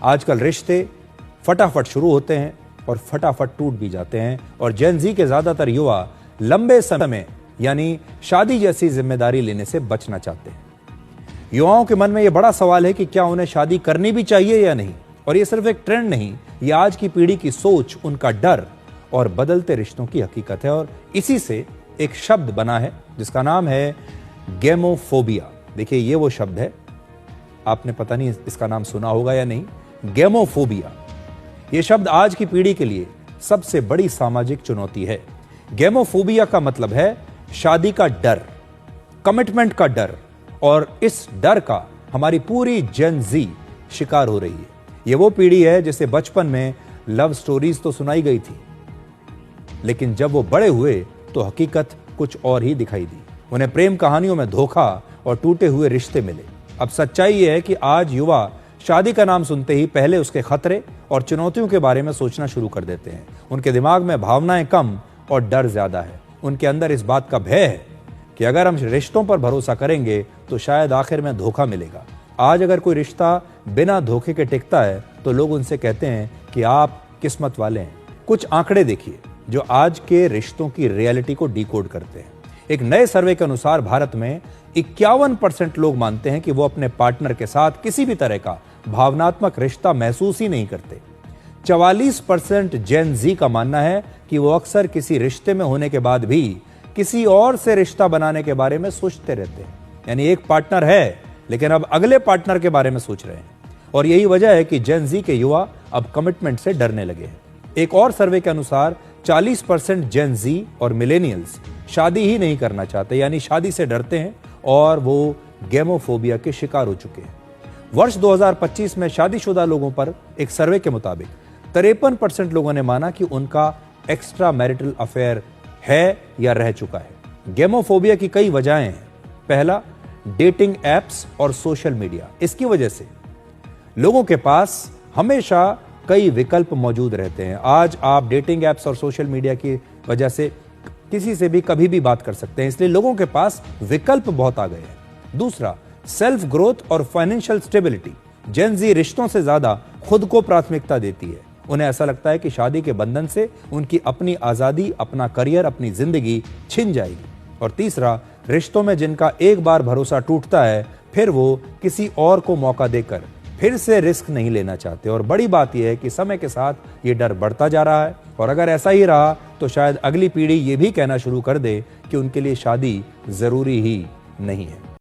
आजकल रिश्ते फटाफट शुरू होते हैं और फटाफट टूट भी जाते हैं और जेन ज़ी के ज्यादातर युवा लंबे समय यानी शादी जैसी जिम्मेदारी लेने से बचना चाहते हैं। युवाओं के मन में यह बड़ा सवाल है कि क्या उन्हें शादी करनी भी चाहिए या नहीं। और यह सिर्फ एक ट्रेंड नहीं, यह आज की पीढ़ी की सोच, उनका डर और बदलते रिश्तों की हकीकत है। और इसी से एक शब्द बना है जिसका नाम है गेमोफोबिया। देखिए, ये वो शब्द है, आपने पता नहीं इसका नाम सुना होगा या नहीं। गेमोफोबिया यह शब्द आज की पीढ़ी के लिए सबसे बड़ी सामाजिक चुनौती है। गेमोफोबिया का मतलब है शादी का डर, कमिटमेंट का डर, और इस डर का हमारी पूरी जेन ज़ी शिकार हो रही है। यह वो पीढ़ी है जिसे बचपन में लव स्टोरीज तो सुनाई गई थी, लेकिन जब वो बड़े हुए तो हकीकत कुछ और ही दिखाई दी। उन्हें प्रेम कहानियों में धोखा और टूटे हुए रिश्ते मिले। अब सच्चाई यह है कि आज युवा शादी का नाम सुनते ही पहले उसके खतरे और चुनौतियों के बारे में सोचना शुरू कर देते हैं। उनके दिमाग में भावनाएं कम और डर ज्यादा है। उनके अंदर इस बात का भय है कि अगर हम रिश्तों पर भरोसा करेंगे तो शायद आखिर में धोखा मिलेगा। आज अगर कोई रिश्ता बिना धोखे के टिकता है तो लोग उनसे कहते हैं कि आप किस्मत वाले हैं। कुछ आंकड़े देखिए जो आज के रिश्तों की रियलिटी को डिकोड करते हैं। एक नए सर्वे के अनुसार भारत में 51% लोग मानते हैं कि वो अपने पार्टनर के साथ किसी भी तरह का भावनात्मक रिश्ता महसूस ही नहीं करते। 44% जेन ज़ी का मानना है कि वो अक्सर किसी रिश्ते में होने के बाद भी किसी और से रिश्ता बनाने के बारे में सोचते रहते हैं। यानी एक पार्टनर है लेकिन अब अगले पार्टनर के बारे में सोच रहे हैं। और यही वजह है कि जेन ज़ी के युवा अब कमिटमेंट से डरने लगे हैं। एक और सर्वे के अनुसार 40% जेन ज़ी और मिलेनियल्स शादी ही नहीं करना चाहते, यानी शादी से डरते हैं और वो गेमोफोबिया के शिकार हो चुके हैं। वर्ष 2025 में शादीशुदा लोगों पर एक सर्वे के मुताबिक 53% लोगों ने माना कि उनका एक्स्ट्रा मैरिटल अफेयर है या रह चुका है। गेमोफोबिया की कई वजहें हैं। पहला, डेटिंग एप्स और सोशल मीडिया। इसकी वजह से लोगों के पास हमेशा कई विकल्प मौजूद रहते हैं। आज आप डेटिंग एप्स और सोशल मीडिया की वजह से किसी से भी कभी भी बात कर सकते हैं, इसलिए लोगों के पास विकल्प बहुत आ गए हैं। दूसरा, सेल्फ ग्रोथ और फाइनेंशियल स्टेबिलिटी। जेन ज़ी रिश्तों से ज्यादा खुद को प्राथमिकता देती है। उन्हें ऐसा लगता है कि शादी के बंधन से उनकी अपनी आजादी, अपना करियर, अपनी जिंदगी छिन जाएगी। और तीसरा, रिश्तों में जिनका एक बार भरोसा टूटता है फिर वो किसी और को मौका देकर फिर से रिस्क नहीं लेना चाहते। और बड़ी बात यह है कि समय के साथ ये डर बढ़ता जा रहा है और अगर ऐसा ही रहा तो शायद अगली पीढ़ी ये भी कहना शुरू कर दे कि उनके लिए शादी जरूरी ही नहीं है।